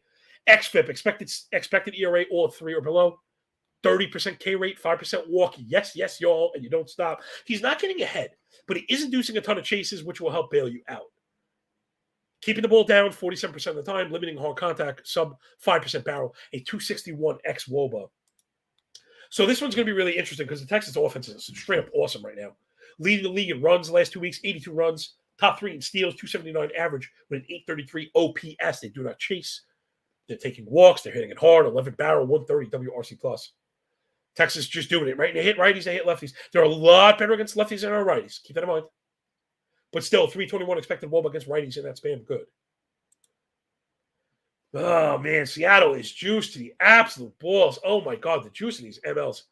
XFIP, expected ERA, all at 3 or below. 30% K rate, 5% walk. Yes, y'all, and you don't stop. He's not getting ahead, but he is inducing a ton of chases, which will help bail you out. Keeping the ball down 47% of the time, limiting hard contact, sub 5% barrel, a 261 X WOBA. So this one's going to be really interesting because the Texas offense is straight up awesome right now. Leading the league in runs the last 2 weeks, 82 runs. Top 3 in steals, 279 average with an 833 OPS. They do not chase. They're taking walks. They're hitting it hard. 11 barrel, 130 WRC plus. Texas just doing it, right? And they hit righties, they hit lefties. They're a lot better against lefties than our righties. Keep that in mind. But still, 321 expected WOBA against righties in that span. Good. Oh, man. Seattle is juiced to the absolute balls. Oh, my God. The juice in these MLs.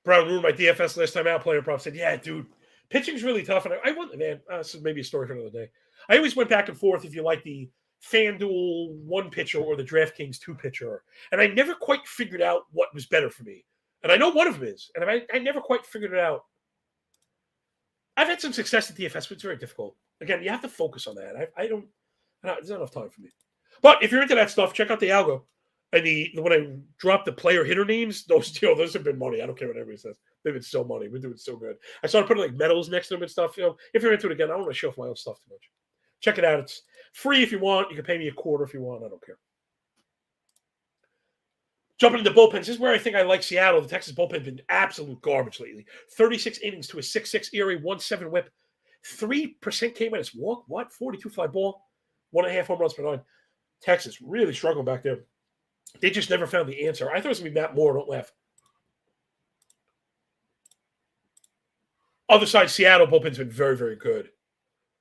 Brown ruined my DFS last time out. Player prop said, yeah, dude, pitching's really tough. And I went, man, this is maybe a story for another day. I always went back and forth if you like the FanDuel 1 pitcher or the DraftKings 2 pitcher. And I never quite figured out what was better for me. And I know one of them is. And I never quite figured it out. I've had some success at DFS, but it's very difficult. Again, you have to focus on that. There's not enough time for me. But if you're into that stuff, check out the algo. And when I drop the player hitter names, those have been money. I don't care what everybody says. They've been so money. We're doing so good. I started putting like medals next to them and stuff. You know, if you're into it again, I don't want to show off my own stuff too much. Check it out. It's free if you want. You can pay me a quarter if you want. I don't care. Jumping into bullpens. This is where I think I like Seattle. The Texas bullpen has been absolute garbage lately. 36 innings to a 6.6 ERA, 1.7 whip, 3% K minus walk. What? 42 fly ball, 1.5 home runs per 9. Texas really struggling back there. They just never found the answer. I thought it was going to be Matt Moore. Don't laugh. Other side, Seattle bullpen's been very, very good.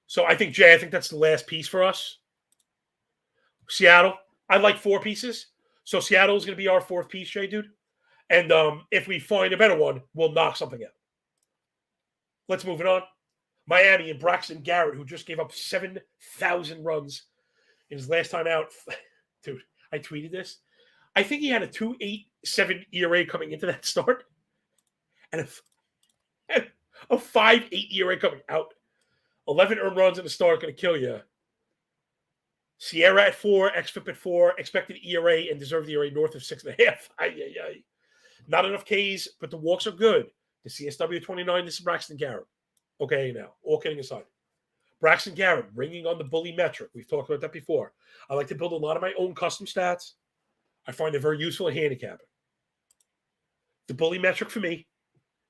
So I think, Jay, that's the last piece for us. Seattle, I like 4 pieces. So Seattle is going to be our 4th piece, Jay, dude. And if we find a better one, we'll knock something out. Let's move it on. Miami and Braxton Garrett, who just gave up 7,000 runs in his last time out. Dude, I tweeted this. I think he had a 2.87 ERA coming into that start. And a 5.8 ERA coming out. 11 earned runs in the start, going to kill you. Sierra at 4, XFIP at 4, expected ERA and deserved ERA north of 6.5. Not enough Ks, but the walks are good. The CSW 29, this is Braxton Garrett. Okay, now, all kidding aside. Braxton Garrett, ringing on the bully metric. We've talked about that before. I like to build a lot of my own custom stats. I find it very useful in handicapping. The bully metric for me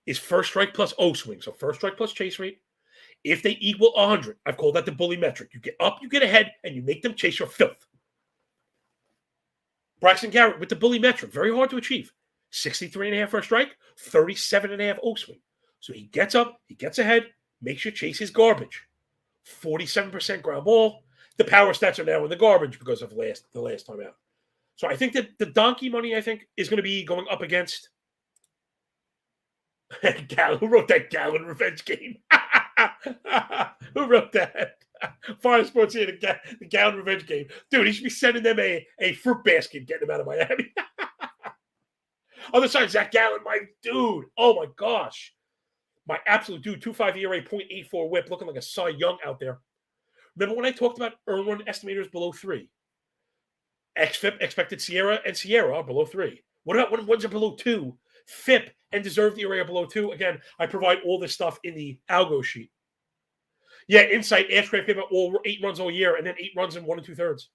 is first strike plus O swing. So first strike plus chase rate. If they equal 100, I've called that the bully metric. You get up, you get ahead, and you make them chase your filth. Braxton Garrett with the bully metric, very hard to achieve. 63.5 first strike, 37.5 O swing. So he gets up, he gets ahead, makes you chase his garbage. 47% ground ball. the power stats are now in the garbage because of the last time out. So I think that the donkey money, I think, is going to be going up against Who wrote that Gallon revenge game? Who wrote that? Foreign Sports here, the Gallon revenge game. Dude, he should be sending them a fruit basket, getting them out of Miami. Other side, Zach Gallen, my dude. Oh my gosh. My absolute dude, 2.5 ERA, 0.84 whip, looking like a Cy Young out there. Remember when I talked about earn run estimators below 3? XFIP, expected Sierra, and Sierra are below 3. What about when ones are below 2? FIP and deserved ERA are below 2. Again, I provide all this stuff in the algo sheet. Yeah, Insight, Ashcraft gave up all 8 runs all year and then 8 runs in 1 2/3.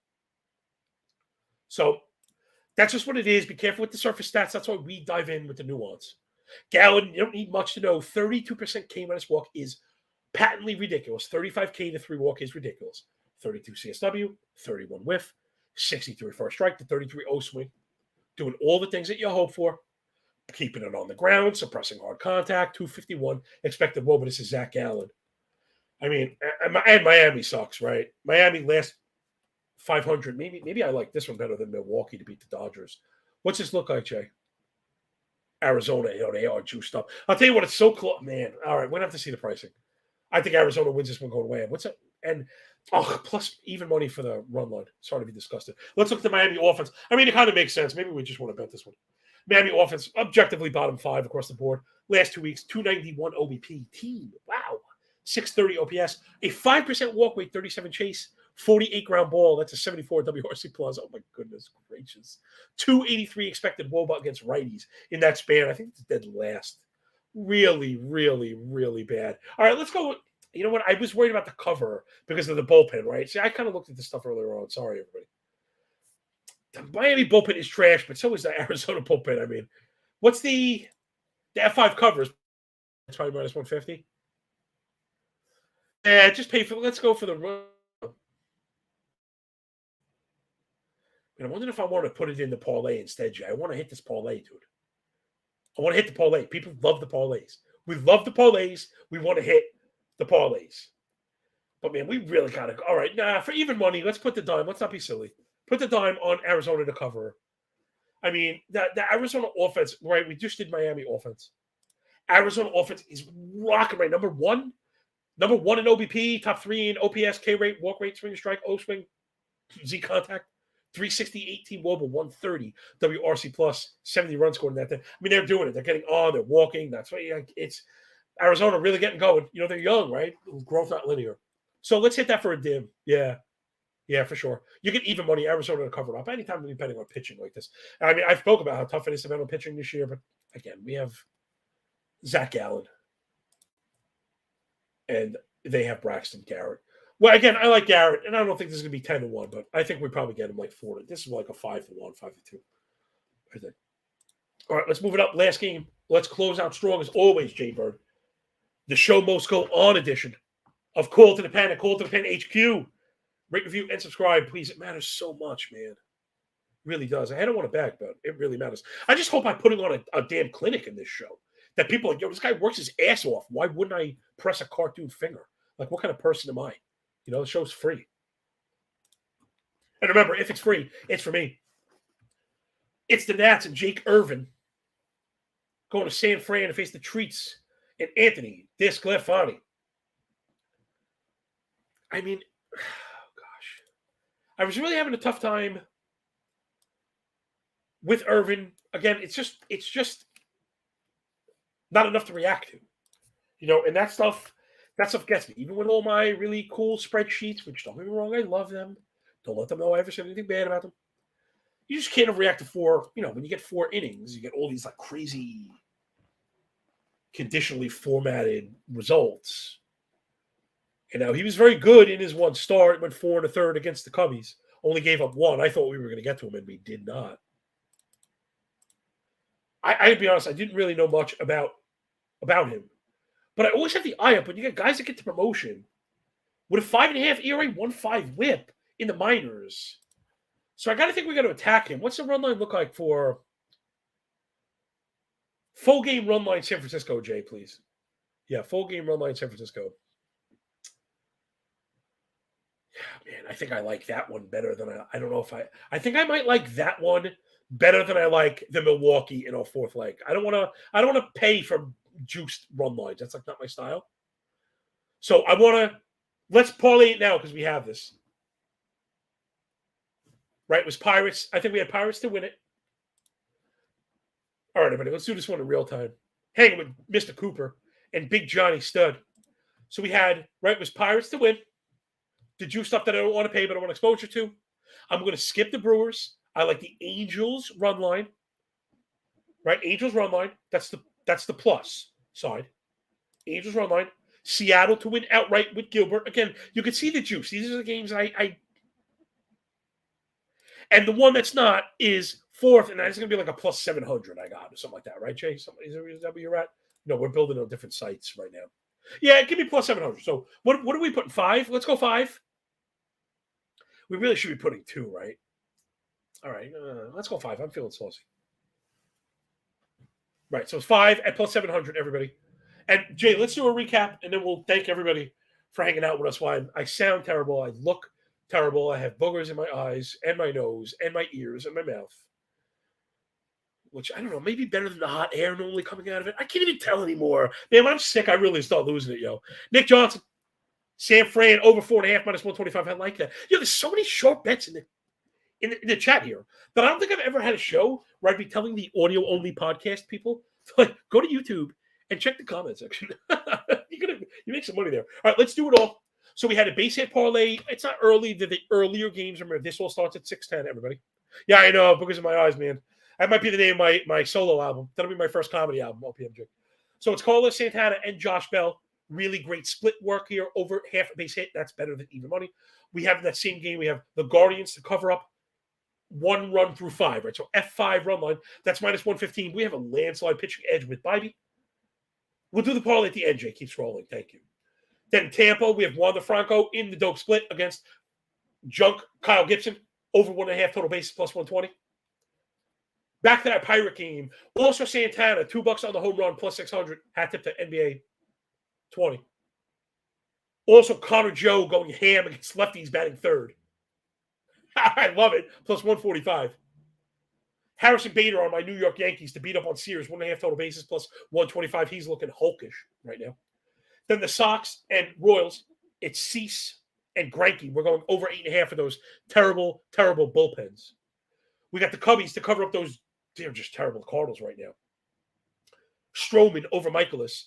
So that's just what it is. Be careful with the surface stats. That's why we dive in with the nuance. Gallen, you don't need much to know. 32% K minus walk is patently ridiculous. 35 K to 3 walk is ridiculous. 32 CSW, 31 whiff, 63 first strike to 33 O swing. Doing all the things that you hope for. Keeping it on the ground, suppressing hard contact, 251 expected WOBA. This is Zach Gallen. I mean, and Miami sucks, right? Miami last 500. Maybe I like this one better than Milwaukee to beat the Dodgers. What's this look like, Jay? Arizona, they are juiced up. I'll tell you what, it's so close. Man, all right, we're going to have to see the pricing. I think Arizona wins this one going away. What's it? And, plus even money for the run line. Sorry to be disgusted. Let's look at the Miami offense. I mean, it kind of makes sense. Maybe we just want to bet this one. Miami offense, objectively bottom 5 across the board. Last 2 weeks, 291 OBP. Team, wow. 630 OPS. A 5% walk rate, 37 chase. 48 ground ball. That's a 74 WRC plus. Oh my goodness gracious. 283 expected WOBA against righties in that span. I think it's dead last. Really, really, really bad. All right, let's go. You know what? I was worried about the cover because of the bullpen, right? See, I kind of looked at this stuff earlier on. Sorry, everybody. The Miami bullpen is trash, but so is the Arizona bullpen. I mean, what's the F5 covers? It's probably minus 150. Yeah, just pay for. Let's go for the run. And I'm wondering if I want to put it in the parlay instead, Jay. I want to hit this parlay, dude. I want to hit the parlay. People love the parlays. We love the parlays. We want to hit the parlays. But, man, we really got to go. All right, for even money, let's put the dime. Let's not be silly. Put the dime on Arizona to cover. I mean, the Arizona offense, right? We just did Miami offense. Arizona offense is rocking right. Number one in OBP, top 3 in OPS, K rate, walk rate, swing and strike, O swing, Z contact. 360, 18 WOBA, 130 WRC plus, 70 runs scored in that thing. I mean, they're doing it. They're getting on. They're walking. That's why it's Arizona really getting going. You know, they're young, right? Growth not linear. So let's hit that for a dim. Yeah, for sure. You get even money. Arizona to cover it up anytime we're betting on pitching like this. I mean, I've spoke about how tough it is to bet on pitching this year, but again, we have Zach Gallen, and they have Braxton Garrett. Well, again, I like Garrett, and I don't think this is going to be 10-1, but I think we probably get him like 4. This is like a 5-1, 5-2, I think. All right, let's move it up. Last game. Let's close out strong as always, Jay Bird. The Show Most Go On edition of Call to the Pen at Call to the Pen HQ. Rate, review, and subscribe, please. It matters so much, man. It really does. I don't want to beg, but it really matters. I just hope I'm putting on a damn clinic in this show. That people are like, yo, this guy works his ass off. Why wouldn't I press a cartoon finger? Like, what kind of person am I? You know, the show's free. And remember, if it's free, it's for me. It's the Nats and Jake Irvin going to San Fran to face the Treats and Anthony Desclafani. I mean, gosh. I was really having a tough time with Irvin. Again, it's just not enough to react to. You know, and that stuff gets me. Even with all my really cool spreadsheets, which don't get me wrong, I love them. Don't let them know I ever said anything bad about them. You just can't react to 4. You know, when you get 4 innings, you get all these like crazy conditionally formatted results. And now he was very good in his one start, went 4 1/3 against the Cubbies. Only gave up 1. I thought we were going to get to him, and we did not. I'd be honest, I didn't really know much about him. But I always have the eye up when you get guys that get to promotion with a 5.5 ERA, 1.5 whip in the minors. So I got to think we got to attack him. What's the run line look like for full game run line San Francisco, Jay, please? Yeah, full game run line San Francisco. Man, I think I like that one better than I don't know if I think I might like that one better than I like the Milwaukee in our fourth leg. I don't want to pay for juiced run lines. That's like not my style. So let's parlay it now because we have this. Right? It was Pirates. I think we had Pirates to win it. All right, everybody, let's do this one in real time. Hanging with Mr. Cooper and Big Johnny Stud. So we had, right, it was Pirates to win. The juice stuff that I don't want to pay, but I want exposure to. I'm going to skip the Brewers. I like the Angels run line. Right? Angels run line. That's the plus side. Angels run line. Seattle to win outright with Gilbert. Again, you can see the juice. These are the games I and the one that's not is fourth, and that's going to be like a plus 700 I got or something like that, right, Jay? Is that where you're at? No, we're building on different sites right now. Yeah, give me plus 700. So what are we putting? 5? Let's go 5. We really should be putting 2, right? All right, let's go 5. I'm feeling saucy. Right, so it's 5 at plus 700, everybody. And Jay, let's do a recap, and then we'll thank everybody for hanging out with us. Why I sound terrible, I look terrible, I have boogers in my eyes and my nose and my ears and my mouth. Which, I don't know, maybe better than the hot air normally coming out of it. I can't even tell anymore. Man, when I'm sick, I really start losing it, yo. Nick Johnson, Sam Fran, over 4.5, minus 125. I like that. Yo, there's so many short bets in the chat here that I don't think I've ever had a show where I'd be telling the audio-only podcast people, like, go to YouTube and check the comment section. You make some money there. All right, let's do it all. So we had a base hit parlay. It's not early. The earlier games. Remember, this all starts at 6:10, everybody. Yeah, I know. Boogers in my eyes, man. That might be the name of my solo album. That'll be my first comedy album, OPMJ. So it's Carlos Santana and Josh Bell. Really great split work here. Over half a base hit. That's better than even money. We have in that same game, we have the Guardians to cover up 1 run through 5, right? So F5 run line. That's minus 115. We have a landslide pitching edge with Bybee. We'll do the parlay at the end, Jay. Keep scrolling. Thank you. Then Tampa, we have Wander Franco in the dope split against Junk Kyle Gibson. Over 1.5 total bases plus 120. Back to that Pirate game. Also Santana, $2 on the home run plus 600. Hat tip to NBA 20. Also Connor Joe going ham against lefties batting third. I love it. Plus 145. Harrison Bader on my New York Yankees to beat up on Sears. 1.5 total bases plus 125. He's looking hulkish right now. Then the Sox and Royals, it's Cease and Greinke. We're going over 8.5 of those terrible, terrible bullpens. We got the Cubbies to cover up those. They're just terrible Cardinals right now. Stroman over Michaelis.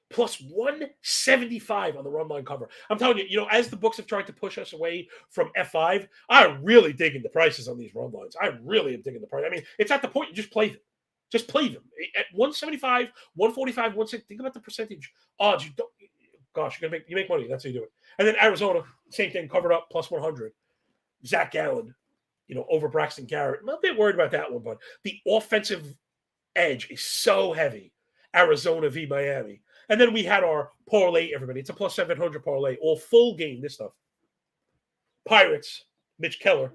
Plus 175 on the run line cover. I'm telling you, as the books have tried to push us away from F5, I'm really digging the prices on these run lines. I really am digging the price. I mean, it's at the point you just play them. Just play them. At 175, 145, 160, think about the percentage odds. You don't, gosh, you make money. That's how you do it. And then Arizona, same thing, covered up, plus 100. Zach Gallen, over Braxton Garrett. I'm a bit worried about that one, but the offensive edge is so heavy. Arizona v. Miami. And then we had our parlay, everybody. It's a plus 700 parlay, all full game, this stuff. Pirates, Mitch Keller.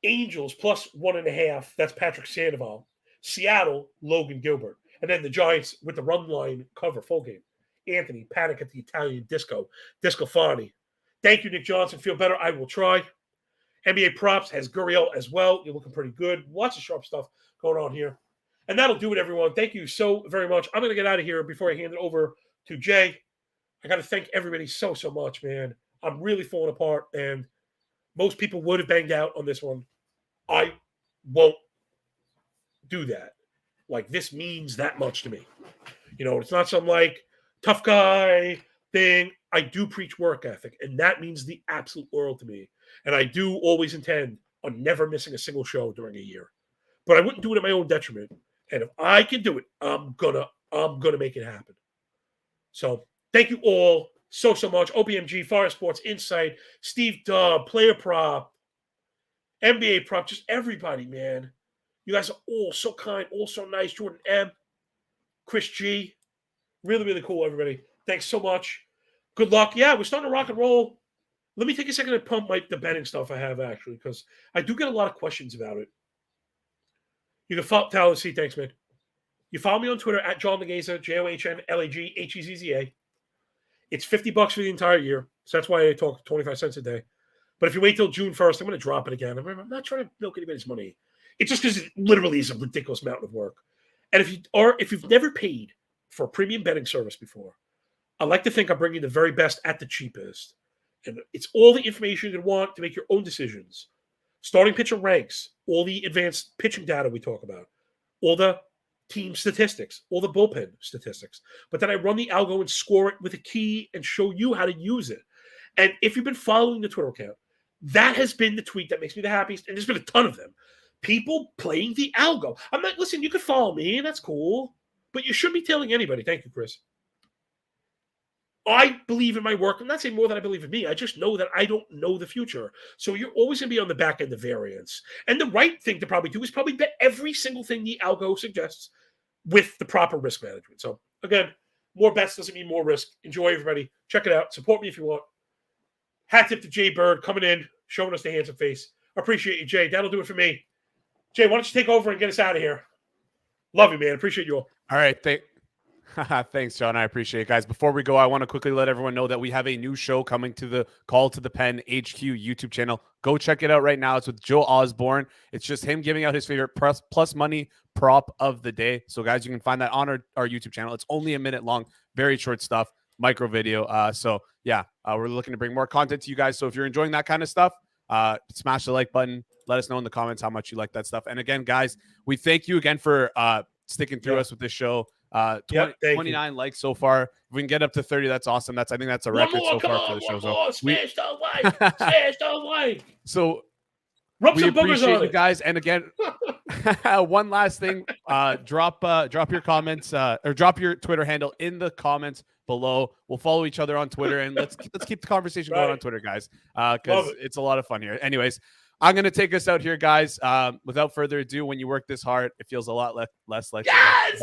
Angels, plus 1.5. That's Patrick Sandoval. Seattle, Logan Gilbert. And then the Giants with the run line cover, full game. Anthony, Panic at the Italian Disco. Disco Fani. Thank you, Nick Johnson. Feel better. I will try. NBA props has Gurriel as well. You're looking pretty good. Lots of sharp stuff going on here. And that'll do it, everyone. Thank you so very much. I'm going to get out of here before I hand it over to Jay. I got to thank everybody so much, man. I'm really falling apart, and most people would have banged out on this one. I won't do that. Like, this means that much to me. It's not some, tough guy thing. I do preach work ethic, and that means the absolute world to me. And I do always intend on never missing a single show during a year. But I wouldn't do it at my own detriment. And if I can do it, I'm gonna make it happen. So thank you all so much. OPMG, Fire Sports Insight, Steve Dubb, Player Prop, NBA Prop, just everybody, man. You guys are all so kind, all so nice. Jordan M, Chris G, really, really cool, everybody. Thanks so much. Good luck. Yeah, we're starting to rock and roll. Let me take a second to pump the betting stuff I have, actually, because I do get a lot of questions about it. You can follow Tyler C. Thanks, man. You follow me on Twitter at John Laghezza, JOHNLAGHEZZA. It's $50 for the entire year. So that's why I talk 25 cents a day. But if you wait till June 1st, I'm going to drop it again. I'm not trying to milk anybody's money. It's just because it literally is a ridiculous amount of work. And if you've never paid for a premium betting service before, I like to think I'm bringing the very best at the cheapest. And it's all the information you want to make your own decisions. Starting pitcher ranks, all the advanced pitching data we talk about, all the team statistics, all the bullpen statistics. But then I run the algo and score it with a key and show you how to use it. And if you've been following the Twitter account, that has been the tweet that makes me the happiest. And there's been a ton of them. People playing the algo. I'm not, listen, you could follow me, and that's cool. But you shouldn't be telling anybody. Thank you, Chris. I believe in my work. I'm not saying more than I believe in me. I just know that I don't know the future. So you're always going to be on the back end of variance. And the right thing to probably do is probably bet every single thing the algo suggests with the proper risk management. So again, more bets doesn't mean more risk. Enjoy, everybody. Check it out. Support me if you want. Hat tip to Jay Bird coming in, showing us the handsome face. Appreciate you, Jay. That'll do it for me. Jay, why don't you take over and get us out of here? Love you, man. Appreciate you all. All right. Thanks, John. I appreciate it, guys. Before we go, I want to quickly let everyone know that we have a new show coming to the Call to the Pen HQ YouTube channel. Go check it out right now. It's with Joe Osborne. It's just him giving out his favorite plus money prop of the day. So, guys, you can find that on our YouTube channel. It's only a minute long, very short stuff, micro video. We're looking to bring more content to you guys. So if you're enjoying that kind of stuff, smash the like button. Let us know in the comments how much you like that stuff. And again, guys, we thank you again for sticking through us with this show. 29 likes so far. If we can get up to 30, that's awesome. I think that's a record so far for the show. Smash the like. Smash the like. So rub we some boogers appreciate on you it. guys. And again, one last thing, drop your comments or drop your Twitter handle in the comments below. We'll follow each other on Twitter, and let's keep the conversation going on Twitter, guys, because it's a lot of fun here. Anyways, I'm going to take us out here, guys. Without further ado, when you work this hard, it feels a lot less like... Yes!